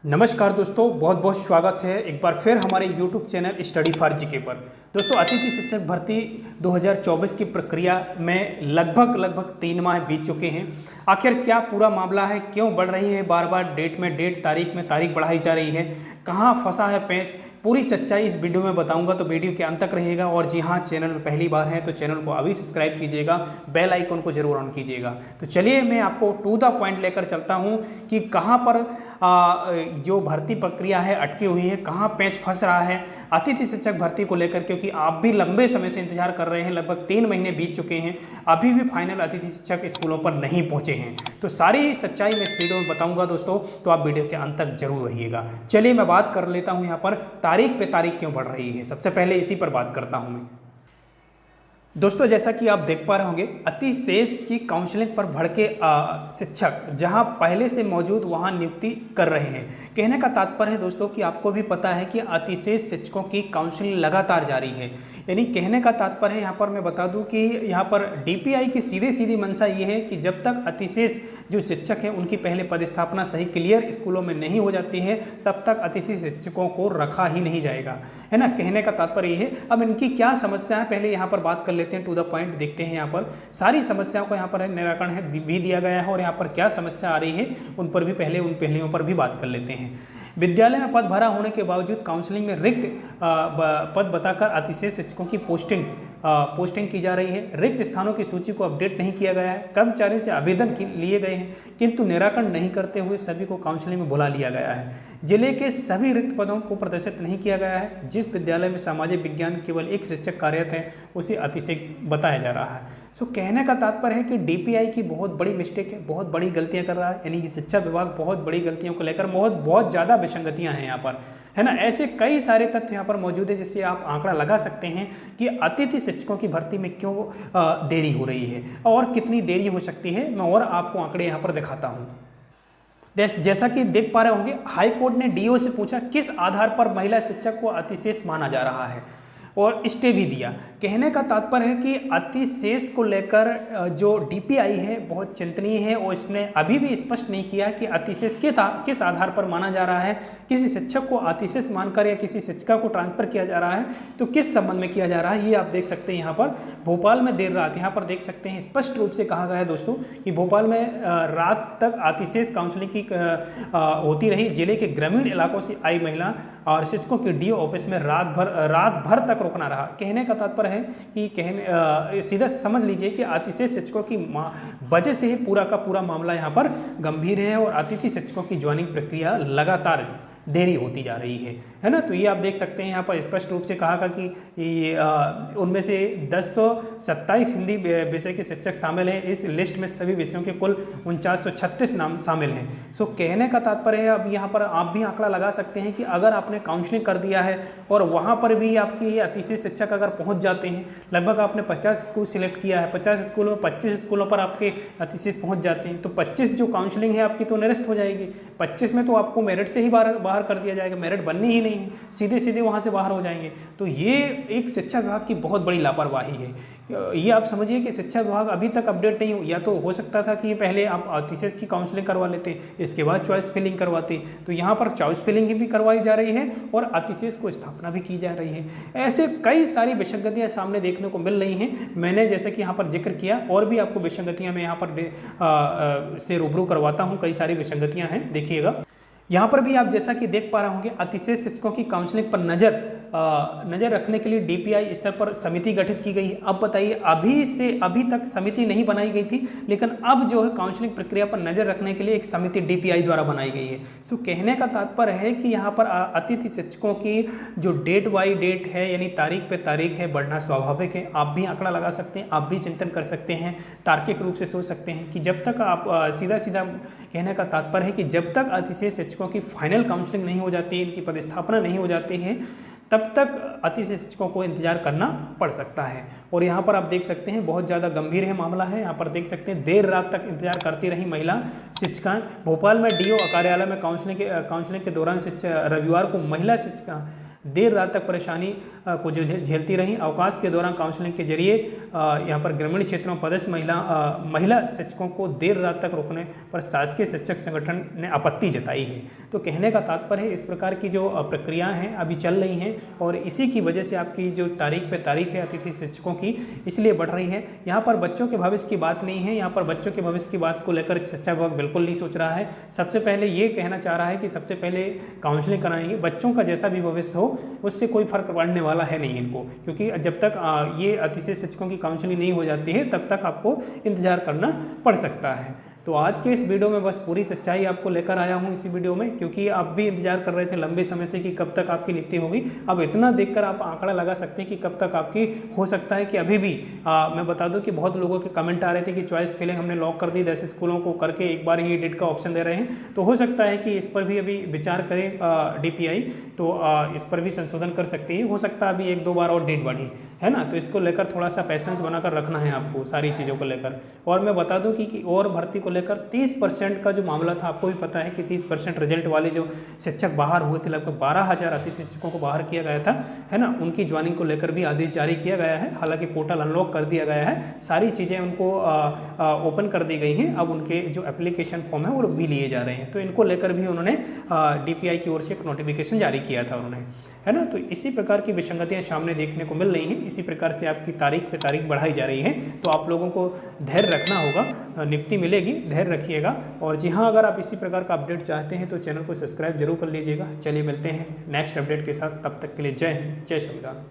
नमस्कार दोस्तों, बहुत बहुत स्वागत है एक बार फिर हमारे YouTube channel study for GK पर। दोस्तों, अतिथि शिक्षक भर्ती 2024 की प्रक्रिया में लगभग 3 माह बीत चुके हैं। आखिर क्या पूरा मामला है, क्यों बढ़ रही है बार बार डेट में डेट, तारीख में तारीख बढ़ाई जा रही है, कहाँ फंसा है पेंच, पूरी सच्चाई इस वीडियो में बताऊंगा, तो वीडियो के अंत तक रहिएगा। और जी हाँ, चैनल में पहली बार है तो चैनल को अभी सब्सक्राइब कीजिएगा, बेल आइकन को जरूर ऑन कीजिएगा। तो चलिए मैं आपको टू द पॉइंट लेकर चलता हूँ कि कहाँ पर जो भर्ती प्रक्रिया है अटकी हुई है, कहाँ पेंच फंस रहा है अतिथि शिक्षक भर्ती को लेकर, क्योंकि आप भी लंबे समय से इंतजार कर रहे हैं। लगभग 3 महीने बीत चुके हैं, अभी भी फाइनल अतिथि शिक्षक स्कूलों पर नहीं पहुंचे हैं। तो सारी सच्चाई मैं इस वीडियो में बताऊंगा दोस्तों, तो आप वीडियो के अंत तक जरूर रहिएगा। चलिए मैं बात कर लेता हूं यहाँ पर तारीख पे तारीख क्यों बढ़ रही है। सबसे पहले इसी पर बात करता हूं मैं। दोस्तों, जैसा कि आप देख पा रहे होंगे, अतिशेष की काउंसलिंग पर भड़के शिक्षक जहां पहले से मौजूद वहां नियुक्ति कर रहे हैं। कहने का तात्पर्य है दोस्तों कि आपको भी पता है कि अतिशेष शिक्षकों की काउंसलिंग लगातार जारी है। यानी कहने का तात्पर्य है, यहाँ पर मैं बता दूं कि यहाँ पर डीपीआई की सीधी मंशा ये है कि जब तक अतिशेष जो शिक्षक हैं उनकी पहले पदस्थापना सही क्लियर स्कूलों में नहीं हो जाती है, तब तक अतिथि शिक्षकों को रखा ही नहीं जाएगा, है ना। कहने का तात्पर्य ये है। अब इनकी क्या समस्या है, पहले यहाँ पर बात कर लेते हैं, टू द पॉइंट देखते हैं। यहाँ पर सारी समस्याओं का यहाँ पर निराकरण है भी दिया गया है, और यहाँ पर क्या समस्या आ रही है उन पर भी पहले उन पहलुओं पर भी बात कर लेते हैं। विद्यालय में पद भरा होने के बावजूद काउंसलिंग में रिक्त पद बताकर अतिशेष शिक्षकों की पोस्टिंग की जा रही है। रिक्त स्थानों की सूची को अपडेट नहीं किया गया है। कर्मचारी से आवेदन लिए गए हैं, किंतु निराकरण नहीं करते हुए सभी को काउंसलिंग में बुला लिया गया है। जिले के सभी रिक्त पदों को प्रदर्शित नहीं किया गया है। जिस विद्यालय में सामाजिक विज्ञान केवल एक शिक्षक कार्यरत है, उसे अतिशेष बताया जा रहा है। सो कहने का तात्पर्य है कि डीपीआई की बहुत बड़ी मिस्टेक है, बहुत बड़ी गलतियां कर रहा है। यानी कि शिक्षा विभाग बहुत बड़ी गलतियों को लेकर बहुत ज़्यादा विसंगतियां हैं यहाँ पर, है ना। ऐसे कई सारे तथ्य यहाँ पर मौजूद है, जिससे आप आंकड़ा लगा सकते हैं कि अतिथि शिक्षकों की भर्ती में क्यों देरी हो रही है और कितनी देरी हो सकती है। मैं और आपको आंकड़े यहाँ पर दिखाता हूँ। जैसा कि देख पा रहे होंगे, हाई कोर्ट ने डीओ से पूछा किस आधार पर महिला शिक्षक को अतिशेष माना जा रहा है, और स्टे भी दिया। कहने का तात्पर्य है कि अतिशेष को लेकर जो डीपीआई है बहुत चिंतनीय है, और इसने अभी भी स्पष्ट नहीं किया कि अतिशेष किस आधार पर माना जा रहा है। किसी शिक्षक को अतिशेष मानकर या किसी शिक्षिका को ट्रांसफर किया जा रहा है तो किस संबंध में किया जा रहा है, ये आप देख सकते हैं। यहाँ पर भोपाल में देर रात, यहाँ पर देख सकते हैं स्पष्ट रूप से कहा गया है दोस्तों कि भोपाल में रात तक अतिशेष काउंसलिंग की होती रही। जिले के ग्रामीण इलाकों से आई महिला और शिक्षकों के डीओ ऑफिस में रात भर तक रुकना रहा। कहने का तात्पर्य है कि सीधा से समझ लीजिए कि अतिशेष शिक्षकों की वजह से ही पूरा का पूरा मामला यहाँ पर गंभीर है, और अतिथि शिक्षकों की ज्वाइनिंग प्रक्रिया लगातार देरी होती जा रही है ना। तो ये आप देख सकते हैं, यहाँ पर स्पष्ट रूप से कहा कि उनमें से 1027 हिंदी विषय के शिक्षक शामिल हैं। इस लिस्ट में सभी विषयों के कुल 4936 नाम शामिल हैं। सो कहने का तात्पर्य है, अब यहाँ पर आप भी आंकड़ा लगा सकते हैं कि अगर आपने काउंसलिंग कर दिया है और वहाँ पर भी आपकी अतिशय शिक्षक अगर पहुँच जाते हैं, लगभग आपने 50 स्कूल सिलेक्ट किया है, 50 स्कूलों में 25 स्कूलों पर आपके अतिशय पहुँच जाते हैं, तो 25 जो काउंसलिंग है आपकी तो निरस्त हो जाएगी। 25 में तो आपको मेरिट से ही बाहर कर दिया जाएगा, मेरिट बननी ही नहीं है, सीधे वहां से बाहर हो जाएंगे। तो ये एक शिक्षा विभाग की बहुत बड़ी लापरवाही है। ये आप समझिए कि शिक्षा विभाग अभी तक अपडेट नहीं हो, या तो हो सकता था कि पहले आप अतिशेष की काउंसलिंग करवा लेते, इसके बाद चॉइस फिलिंग करवाते। तो यहाँ पर चॉइस फिलिंग भी करवाई जा रही है और अतिशेष को स्थापना भी की जा रही है। ऐसे कई सारी विसंगतियाँ सामने देखने को मिल रही हैं। मैंने जैसे कि यहाँ पर जिक्र किया, और भी आपको विसंगतियाँ मैं यहाँ पर से रूबरू करवाता हूँ। कई सारी विसंगतियाँ हैं, देखिएगा। यहाँ पर भी आप जैसा कि देख पा रहे होंगे, अतिशेष शिक्षकों की काउंसलिंग पर नज़र रखने के लिए डीपीआई स्तर पर समिति गठित की गई। अब बताइए, अभी तक समिति नहीं बनाई गई थी, लेकिन अब जो है काउंसलिंग प्रक्रिया पर नज़र रखने के लिए एक समिति डीपीआई द्वारा बनाई गई है। सो कहने का तात्पर्य है कि यहाँ पर अतिथि शिक्षकों की जो डेट बाई डेट है, यानी तारीख पे तारीख है, बढ़ना स्वाभाविक है। आप भी आंकड़ा लगा सकते हैं, आप भी चिंतन कर सकते हैं, तार्किक रूप से सोच सकते हैं कि जब तक आप सीधा कहने का तात्पर्य है कि जब तक अतिशय शिक्षकों की फाइनल काउंसलिंग नहीं हो जाती, इनकी पदस्थापना नहीं हो जाती है, तब तक अतिशय शिक्षकों को इंतजार करना पड़ सकता है। और यहाँ पर आप देख सकते हैं बहुत ज़्यादा गंभीर है मामला है। यहाँ पर देख सकते हैं देर रात तक इंतजार करती रही महिला शिक्षिकाएं। भोपाल में डीओ कार्यालय में काउंसलिंग के दौरान रविवार को महिला शिक्षिका देर रात तक परेशानी को झेलती रहीं। अवकाश के दौरान काउंसलिंग के जरिए यहाँ पर ग्रामीण क्षेत्रों में पदस्थ महिला शिक्षकों को देर रात तक रोकने पर शासकीय शिक्षक संगठन ने आपत्ति जताई है। तो कहने का तात्पर्य है इस प्रकार की जो प्रक्रियाएं हैं अभी चल रही हैं और इसी की वजह से आपकी जो तारीख पे तारीख है अतिथि शिक्षकों की इसलिए बढ़ रही है। यहाँ पर बच्चों के भविष्य की बात नहीं है, यहाँ पर बच्चों के भविष्य की बात को लेकर शिक्षा विभाग बिल्कुल नहीं सोच रहा है। सबसे पहले ये कहना चाह रहा है कि सबसे पहले काउंसलिंग कराएंगे, बच्चों का जैसा भी भविष्य हो उससे कोई फर्क पड़ने वाला है नहीं इनको, क्योंकि जब तक ये अतिथि शिक्षकों की काउंसलिंग नहीं हो जाती है तब तक आपको इंतजार करना पड़ सकता है। तो आज के इस वीडियो में बस पूरी सच्चाई आपको लेकर आया हूँ इसी वीडियो में, क्योंकि आप भी इंतजार कर रहे थे लंबे समय से कि कब तक आपकी नियुक्ति होगी। अब इतना देखकर आप आंकड़ा लगा सकते हैं कि कब तक आपकी हो सकता है कि अभी भी मैं बता दूं कि बहुत लोगों के कमेंट आ रहे थे कि चॉइस फिलिंग हमने लॉक कर दी, 10 स्कूलों को करके एक बार ही एडिट का ऑप्शन दे रहे हैं। तो हो सकता है कि इस पर भी अभी विचार करें DPI, तो इस पर भी संशोधन कर सकती है। हो सकता है अभी 1-2 बार और डेट बढ़ी है ना, तो इसको लेकर थोड़ा सा पैसेंस बनाकर रखना है आपको सारी चीज़ों को लेकर। और मैं बता दूं कि और भर्ती को लेकर 30% का जो मामला था, आपको भी पता है कि 30% रिजल्ट वाले जो शिक्षक बाहर हुए थे, लगभग 12,000 अतिथि शिक्षकों को बाहर किया गया था है ना, उनकी ज्वाइनिंग को लेकर भी आदेश जारी किया गया है। हालांकि पोर्टल अनलॉक कर दिया गया है, सारी चीज़ें उनको ओपन कर दी गई हैं। अब उनके जो एप्लीकेशन फॉर्म है वो भी लिए जा रहे हैं, तो इनको लेकर भी उन्होंने DPI की ओर से एक नोटिफिकेशन जारी किया था उन्होंने, है ना। तो इसी प्रकार की विसंगतियां सामने देखने को मिल रही हैं, इसी प्रकार से आपकी तारीख पे तारीख बढ़ाई जा रही है। तो आप लोगों को धैर्य रखना होगा, नियुक्ति मिलेगी, धैर्य रखिएगा। और जी हाँ, अगर आप इसी प्रकार का अपडेट चाहते हैं तो चैनल को सब्सक्राइब जरूर कर लीजिएगा। चलिए मिलते हैं नेक्स्ट अपडेट के साथ, तब तक के लिए जय हिंद, जय संविधान।